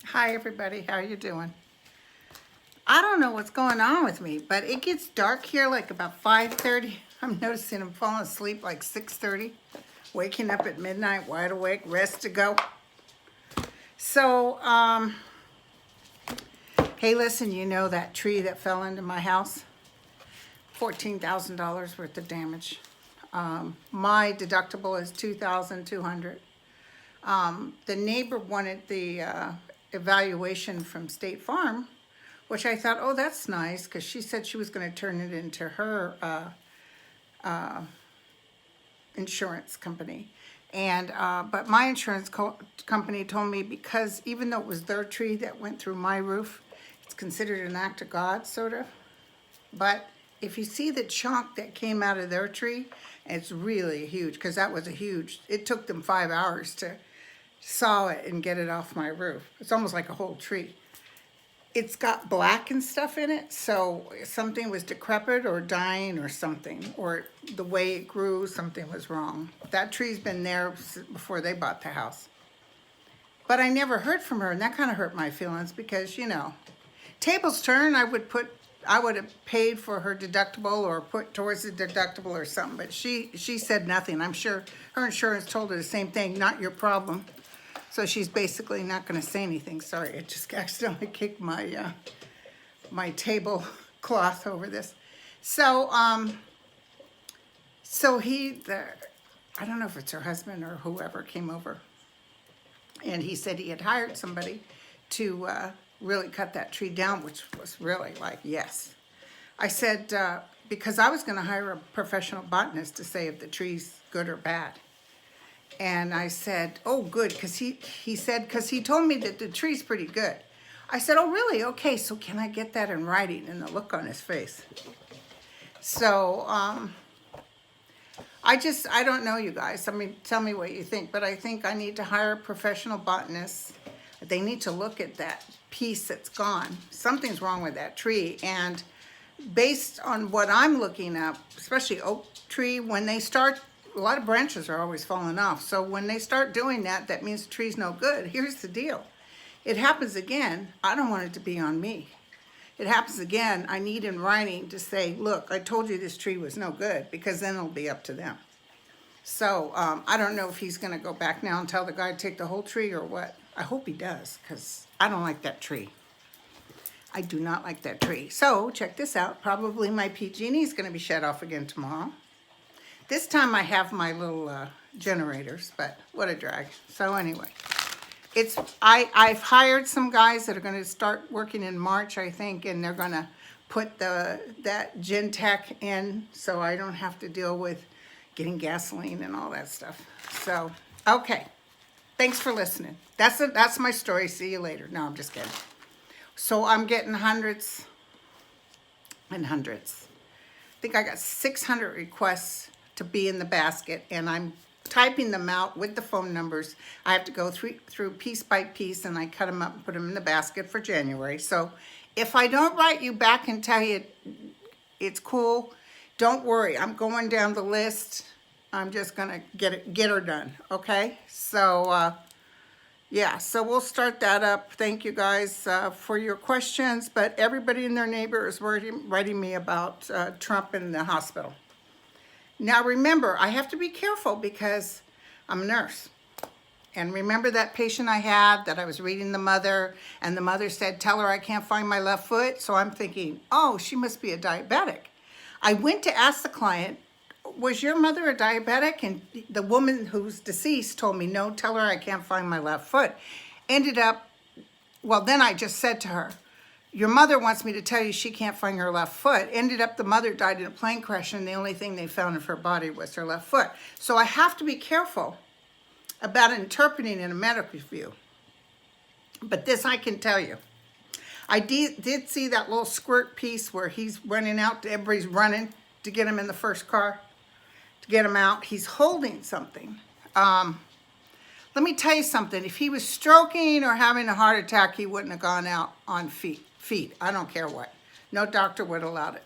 Hi everybody, how you doing? I don't know what's going on with me, but it gets dark here like about 5:30. I'm noticing I'm falling asleep like 6:30, waking up at midnight, wide awake, rest to go. So, hey, listen, you know that tree that fell into my house? $14,000 worth of damage. My deductible is $2,200. The neighbor wanted the evaluation from State Farm, which I thought, oh, that's nice, because she said she was going to turn it into her insurance company. And but my insurance company told me, because even though it was their tree that went through my roof, it's considered an act of God, sort of. But if you see the chunk that came out of their tree, it's really huge, because that was a huge, it took them 5 hours to saw it and get it off my roof. It's almost like a whole tree. It's got black and stuff in it, so something was decrepit or dying or something, or the way it grew, something was wrong. That tree's been there before they bought the house. But I never heard from her, and that kind of hurt my feelings, because, you know, tables turn, I would have paid for her deductible or put towards the deductible or something, but she said nothing. I'm sure her insurance told her the same thing, not your problem. So she's basically not going to say anything. Sorry, I just accidentally kicked my my tablecloth over this. So I don't know if it's her husband or whoever came over, and he said he had hired somebody to really cut that tree down, which was really like, yes. I said, because I was going to hire a professional botanist to say if the tree's good or bad. And I said, oh, good, because he said, because he told me that the tree's pretty good. I said, oh, really? Okay, so can I get that in writing? And the look on his face. So I don't know, you guys. I mean, tell me what you think. But I think I need to hire a professional botanist. They need to look at that piece that's gone. Something's wrong with that tree. And based on what I'm looking at, especially oak tree, when they start, a lot of branches are always falling off. So when they start doing that, that means the tree's no good. Here's the deal. It happens again. I don't want it to be on me. It happens again. I need in writing to say, look, I told you this tree was no good, because then it'll be up to them. So I don't know if he's going to go back now and tell the guy to take the whole tree or what. I hope he does, because I don't like that tree. I do not like that tree. So check this out. Probably my PG&E is going to be shut off again tomorrow. This time I have my little generators, but what a drag. So anyway, I've hired some guys that are going to start working in March, I think, and they're going to put that Gentech in, so I don't have to deal with getting gasoline and all that stuff. So, okay. Thanks for listening. That's my story. See you later. No, I'm just kidding. So I'm getting hundreds and hundreds. I think I got 600 requests to be in the basket, and I'm typing them out with the phone numbers. I have to go through piece by piece, and I cut them up and put them in the basket for January. So if I don't write you back and tell you it's cool, don't worry. I'm going down the list. I'm just gonna get her done. Okay. So yeah. So we'll start that up. Thank you guys for your questions. But everybody and their neighbor is writing me about Trump in the hospital. Now remember, I have to be careful because I'm a nurse. And remember that patient I had that I was reading the mother, and the mother said, tell her I can't find my left foot. So I'm thinking, oh, she must be a diabetic. I went to ask the client, was your mother a diabetic? And the woman who's deceased told me, no, tell her I can't find my left foot. Ended up, well, then I just said to her, your mother wants me to tell you she can't find her left foot. Ended up the mother died in a plane crash, and the only thing they found of her body was her left foot. So I have to be careful about interpreting in a medical view. But this I can tell you. I did see that little squirt piece where he's running out, everybody's running to get him in the first car, to get him out. He's holding something. Let me tell you something. If he was stroking or having a heart attack, he wouldn't have gone out on feet. I don't care what. No doctor would allow it.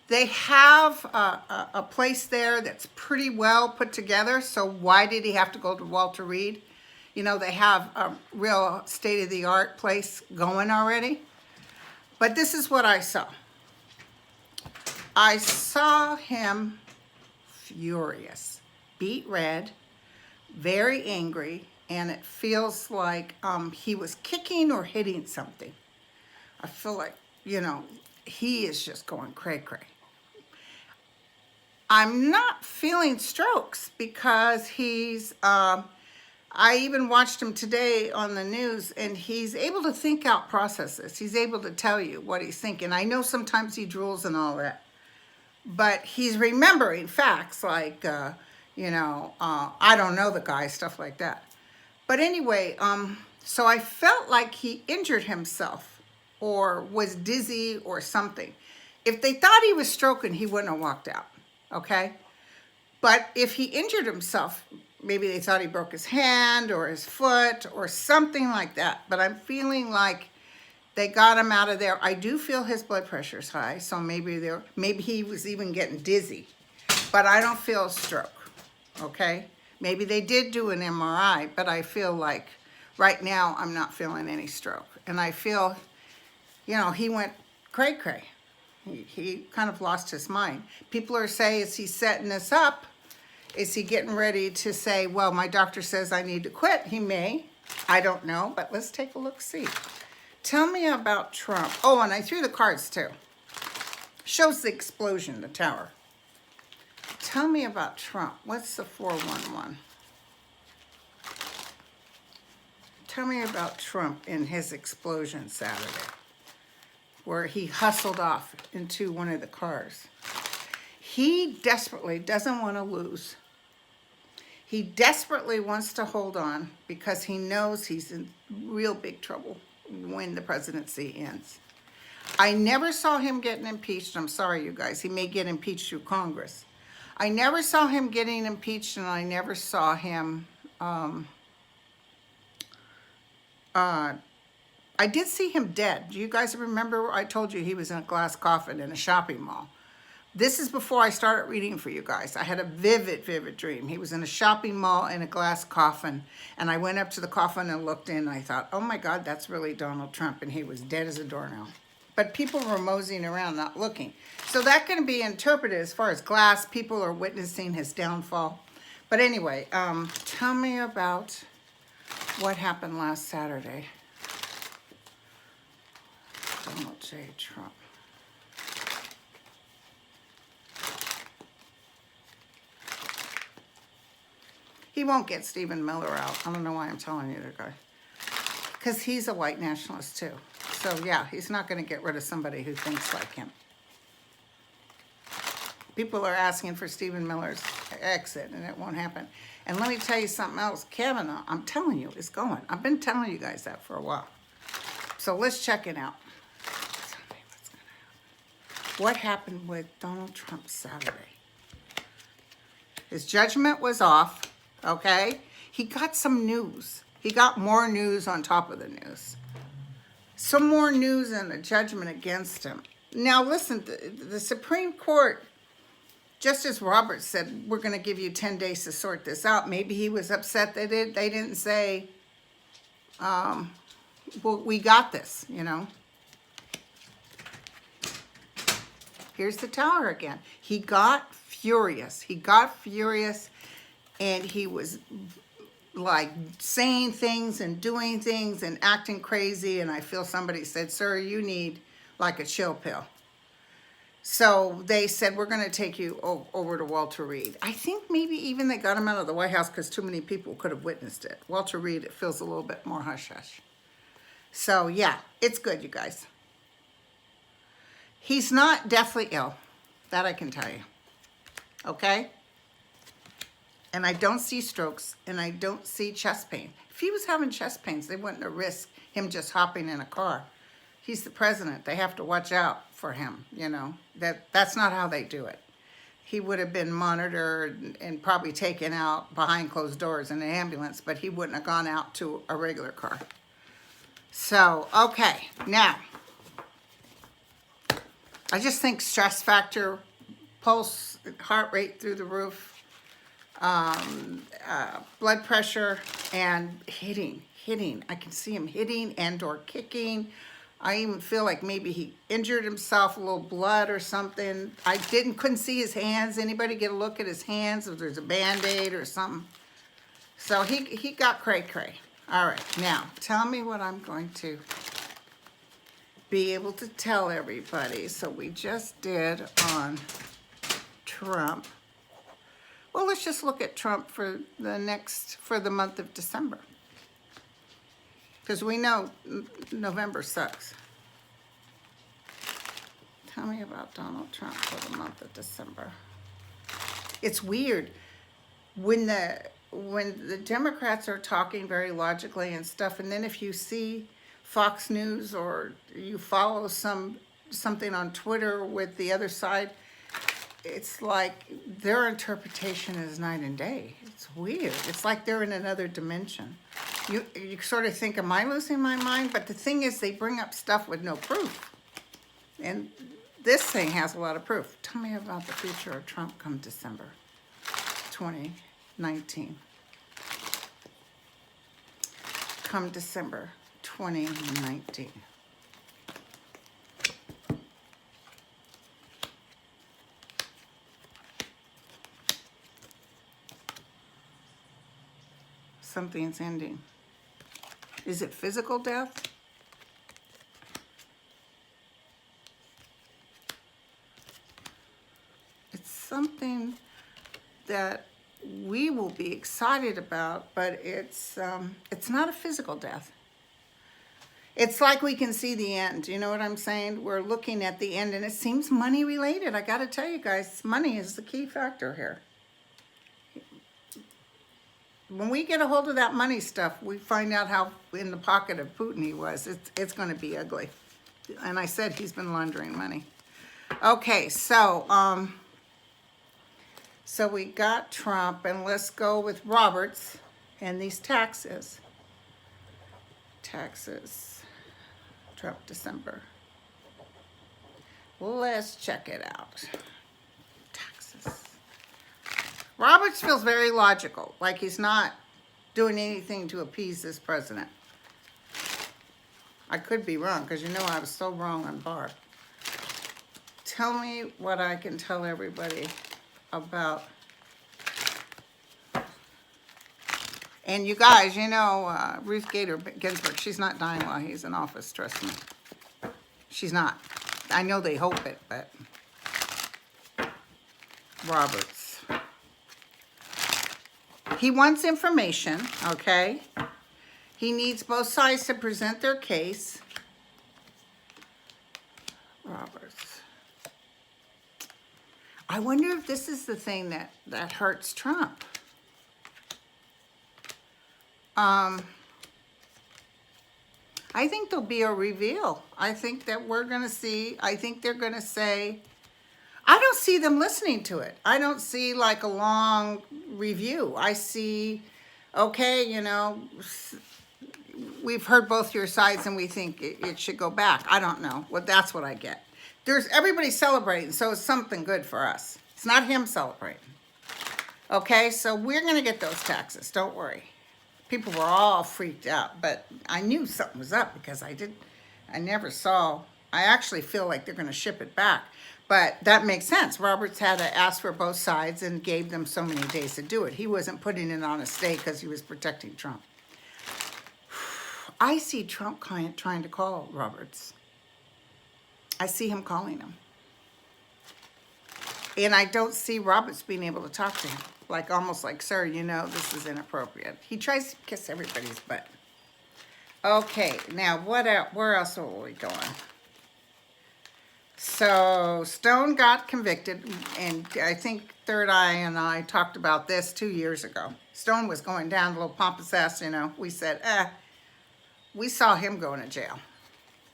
They have a place there that's pretty well put together, so why did he have to go to Walter Reed? You know, they have a real state-of-the-art place going already. But this is what I saw. I saw him furious, beet red, very angry, and it feels like he was kicking or hitting something. I feel like, you know, he is just going cray-cray. I'm not feeling strokes because he's, I even watched him today on the news, and he's able to think out processes. He's able to tell you what he's thinking. I know sometimes he drools and all that, but he's remembering facts like, you know, I don't know the guy, stuff like that. But anyway, so I felt like he injured himself or was dizzy or something. If they thought he was stroking, he wouldn't have walked out, okay? But if he injured himself, maybe they thought he broke his hand or his foot or something like that. But I'm feeling like they got him out of there. I do feel his blood pressure's high, so maybe he was even getting dizzy. But I don't feel a stroke, okay? Maybe they did do an MRI, but I feel like right now I'm not feeling any stroke. And I feel, you know, he went cray-cray. He kind of lost his mind. People are saying, is he setting this up? Is he getting ready to say, well, my doctor says I need to quit? He may. I don't know, but let's take a look, see. Tell me about Trump. Oh, and I threw the cards too. Shows the explosion, the tower. Tell me about Trump. What's the 411? Tell me about Trump in his explosion Saturday, where he hustled off into one of the cars. He desperately doesn't want to lose. He desperately wants to hold on because he knows he's in real big trouble when the presidency ends. I never saw him getting impeached. I'm sorry, you guys. He may get impeached through Congress. I never saw him getting impeached, and I never saw him... I did see him dead. Do you guys remember? I told you he was in a glass coffin in a shopping mall. This is before I started reading for you guys. I had a vivid dream. He was in a shopping mall in a glass coffin, and I went up to the coffin and looked in, and I thought, oh my God, that's really Donald Trump, and he was dead as a doornail. But people were moseying around, not looking. So that can be interpreted as far as glass. People are witnessing his downfall. But anyway, tell me about what happened last Saturday. Donald J. Trump. He won't get Stephen Miller out. I don't know why I'm telling you that guy. Because he's a white nationalist too. So yeah, he's not going to get rid of somebody who thinks like him. People are asking for Stephen Miller's exit, and it won't happen. And let me tell you something else. Kavanaugh, I'm telling you, is going. I've been telling you guys that for a while. So let's check it out. Tell me what's going to happen. What happened with Donald Trump Saturday? His judgment was off. Okay, he got some news. He got more news on top of the news. Some more news and a judgment against him. Now listen, the Supreme Court, Justice Roberts said, we're going to give you 10 days to sort this out. Maybe he was upset that they didn't say, well, we got this, you know. Here's the tower again. He got furious. And he was like saying things and doing things and acting crazy. And I feel somebody said, sir, you need like a chill pill. So they said, we're going to take you over to Walter Reed. I think maybe even they got him out of the White House because too many people could have witnessed it. Walter Reed, it feels a little bit more hush-hush. So yeah, it's good, you guys. He's not deathly ill. That I can tell you. Okay? And I don't see strokes, and I don't see chest pain. If he was having chest pains, they wouldn't have risked him just hopping in a car. He's the president. They have to watch out for him, you know. That's not how they do it. He would have been monitored and probably taken out behind closed doors in an ambulance, but he wouldn't have gone out to a regular car. So, okay, now, I just think stress factor, pulse, heart rate through the roof, blood pressure, and hitting. I can see him hitting and or kicking. I even feel like maybe he injured himself, a little blood or something. I couldn't see his hands. Anybody get a look at his hands if there's a Band-Aid or something? So he got cray-cray. All right, now tell me what I'm going to be able to tell everybody. So we just did on Trump. Well, let's just look at Trump for the month of December. Because we know November sucks. Tell me about Donald Trump for the month of December. It's weird. When the Democrats are talking very logically and stuff, and then if you see Fox News or you follow something on Twitter with the other side, it's like their interpretation is night and day. It's weird. It's like they're in another dimension. You sort of think, am I losing my mind? But the thing is, they bring up stuff with no proof. And this thing has a lot of proof. Tell me about the future of Trump come December 2019. Come December 2019. Something's ending. Is it physical death? It's something that we will be excited about, but it's not a physical death. It's like we can see the end. You know what I'm saying? We're looking at the end, and it seems money related. I got to tell you guys, money is the key factor here. When we get a hold of that money stuff, we find out how in the pocket of Putin he was. It's going to be ugly. And I said he's been laundering money. Okay, so we got Trump, and let's go with Roberts and these taxes. Taxes. Trump December. Let's check it out. Taxes. Roberts feels very logical, like he's not doing anything to appease this president. I could be wrong, because you know I was so wrong on Barr. Tell me what I can tell everybody about. And you guys, you know, Ruth Bader Ginsburg, she's not dying while he's in office, trust me. She's not. I know they hope it, but Roberts. He wants information, okay? He needs both sides to present their case. Roberts. I wonder if this is the thing that hurts Trump. I think there'll be a reveal. I think that we're going to see, I think they're going to say, I don't see them listening to it. I don't see like a long review. I see, okay, you know, we've heard both your sides and we think it should go back. I don't know. Well, that's what I get. Everybody's celebrating, so it's something good for us. It's not him celebrating. Okay, so we're going to get those taxes. Don't worry. People were all freaked out, but I knew something was up because I actually feel like they're going to ship it back. But that makes sense. Roberts had to ask for both sides and gave them so many days to do it. He wasn't putting it on a stay because he was protecting Trump. I see Trump trying to call Roberts. I see him calling him. And I don't see Roberts being able to talk to him. Like, almost like, sir, you know, this is inappropriate. He tries to kiss everybody's butt. Okay, now, where else are we going? So Stone got convicted, and I think Third Eye and I talked about this 2 years ago. Stone was going down, a little pompous ass, you know. We said, we saw him going to jail.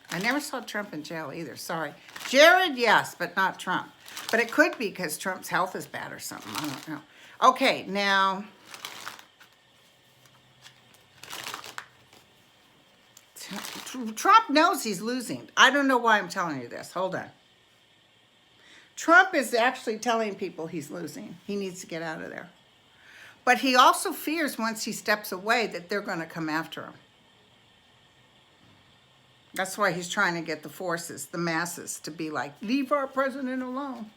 I never saw Trump in jail either, sorry. Jared, yes, but not Trump. But it could be because Trump's health is bad or something, I don't know. Okay, now, Trump knows he's losing. I don't know why I'm telling you this, hold on. Trump is actually telling people he's losing. He needs to get out of there. But he also fears once he steps away that they're going to come after him. That's why he's trying to get the forces, the masses, to be like, leave our president alone.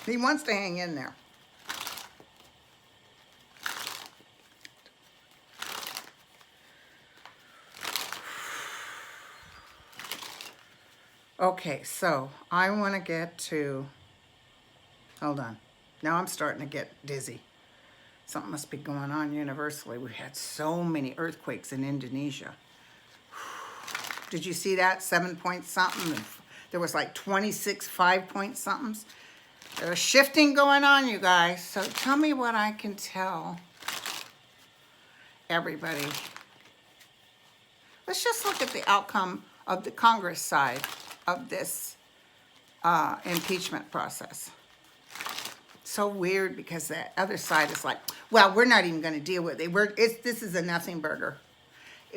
He wants to hang in there. Okay, so I want to get to, hold on. Now I'm starting to get dizzy. Something must be going on universally. We've had so many earthquakes in Indonesia. Did you see that? 7 point something. There was like 26 5 point somethings. There's shifting going on, you guys. So tell me what I can tell everybody. Let's just look at the outcome of the Congress side of this impeachment process. So weird because the other side is like, well, we're not even going to deal with it. This is a nothing burger.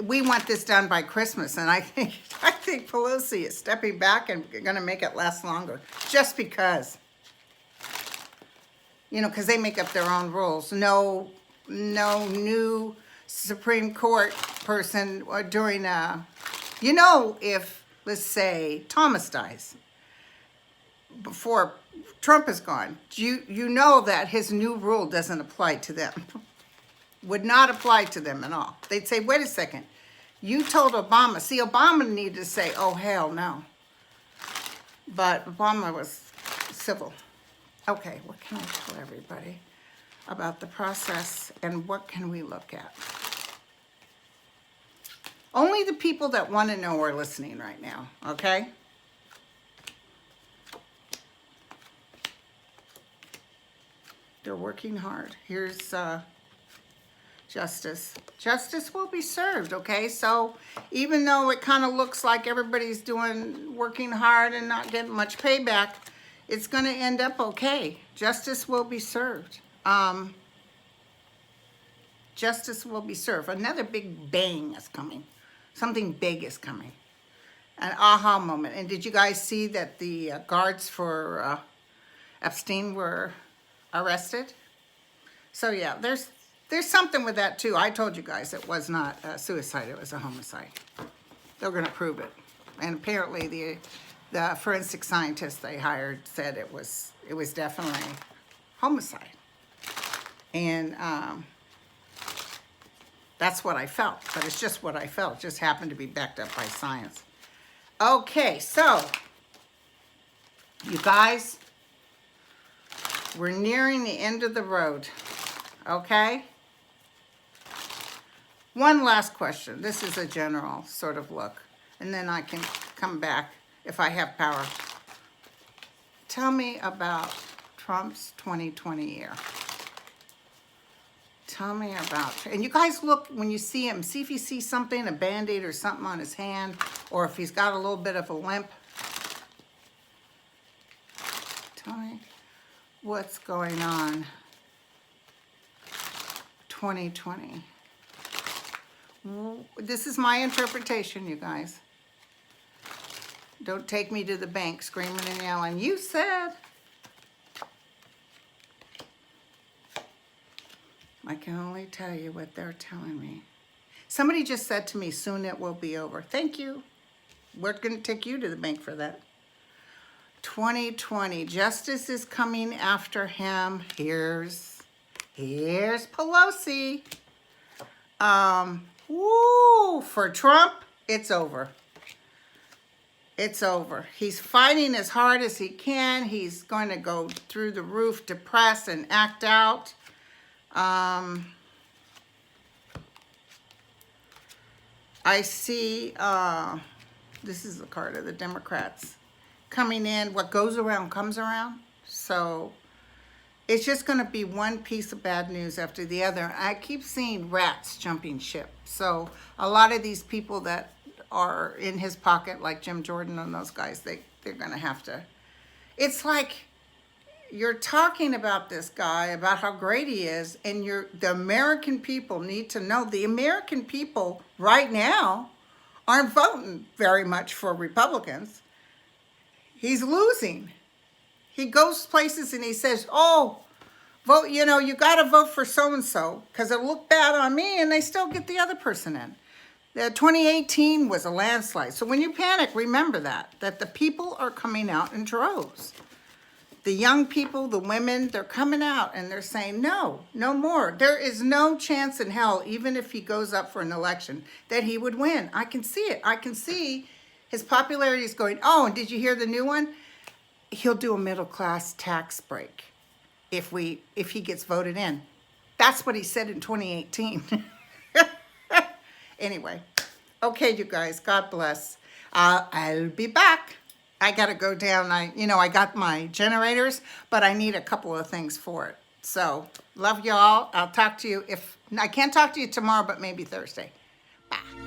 We want this done by Christmas, and I think Pelosi is stepping back and going to make it last longer, just because. You know, because they make up their own rules. No new Supreme Court person during you know, if let's say Thomas dies before Trump is gone, you know that his new rule doesn't apply to them. Would not apply to them at all. They'd say, wait a second, you told Obama. See, Obama needed to say, oh, hell no. But Obama was civil. Okay, what can I tell everybody about the process and what can we look at? Only the people that want to know are listening right now, okay? They're working hard. Here's justice. Justice will be served, okay? So even though it kind of looks like everybody's working hard and not getting much payback, it's going to end up okay. Justice will be served. Justice will be served. Another big bang is coming. Something big is coming. An aha moment. And did you guys see that the guards for Epstein were arrested? So yeah, there's something with that too. I told you guys it was not a suicide, it was a homicide. They're going to prove it. And apparently the forensic scientist they hired said it was definitely homicide. And that's what I felt, but it's just what I felt. It just happened to be backed up by science. Okay, so you guys, we're nearing the end of the road, okay? One last question. This is a general sort of look, and then I can come back if I have power. Tell me about Trump's 2020 year. Tell me about, and you guys look, when you see him, see if you see something, a Band-Aid or something on his hand, or if he's got a little bit of a limp. Tell me what's going on. 2020. This is my interpretation, you guys. Don't take me to the bank screaming and yelling, you said. I can only tell you what they're telling me. Somebody just said to me, soon it will be over. Thank you. We're going to take you to the bank for that. 2020, justice is coming after him. Here's Pelosi. For Trump, it's over. It's over. He's fighting as hard as he can. He's going to go through the roof, depress and act out. I see this is the card of the Democrats coming in. What goes around comes around. So it's just going to be one piece of bad news after the other. I keep seeing rats jumping ship. So a lot of these people that are in his pocket, like Jim Jordan and those guys, they're going to have to. It's like you're talking about this guy, about how great he is, and the American people need to know. The American people right now aren't voting very much for Republicans. He's losing. He goes places and he says, oh, vote, you got to vote for so-and-so because it'll look bad on me, and they still get the other person in. The 2018 was a landslide. So when you panic, remember that the people are coming out in droves. The young people, the women, they're coming out and they're saying, no more. There is no chance in hell, even if he goes up for an election, that he would win. I can see it. I can see his popularity is going, oh, and did you hear the new one? He'll do a middle-class tax break if he gets voted in. That's what he said in 2018. Anyway, okay, you guys, God bless. I'll be back. I got to go down. I got my generators, but I need a couple of things for it. So, love y'all. I'll talk to you I can't talk to you tomorrow, but maybe Thursday. Bye.